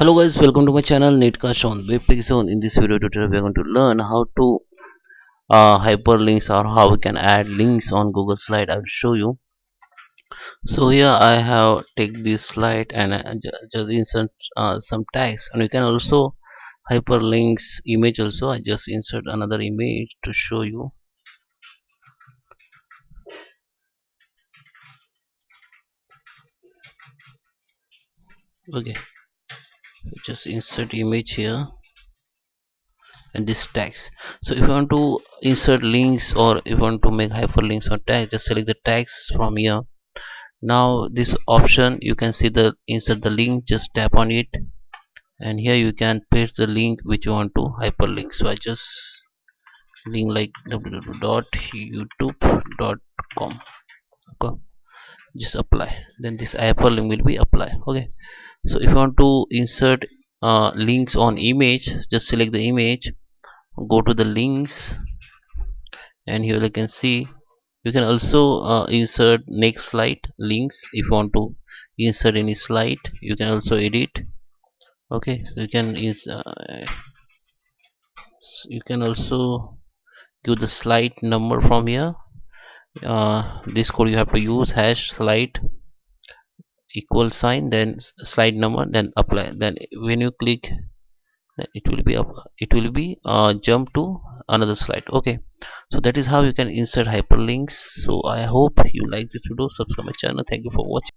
Hello guys, welcome to my channel Netcast on Webpage Zone. In this video tutorial, we are going to learn how to hyperlinks, or how we can add links on Google Slide. I will show you. So here I have take this slide and just insert some tags, and you can also hyperlinks image also. I just insert another image to show you. Okay, just insert image here and this tags. So if you want to insert links, or if you want to make hyperlinks or tags, just select the tags from here. Now this option, you can see the insert the link, just tap on it, and here you can paste the link which you want to hyperlink. So I just link like www.youtube.com. okay, just apply, then this hyperlink will be apply. Okay, so if you want to insert links on image, just select the image, go to the links, and here you can see you can also insert next slide links. If you want to insert any slide, you can also edit. Okay, so you can also give the slide number from here. This code you have to use hash slide equal sign, then slide number, then apply. Then when you click, then it will be jump to another slide. Okay, so that is how you can insert hyperlinks. So I hope you like this video. Subscribe my channel. Thank you for watching.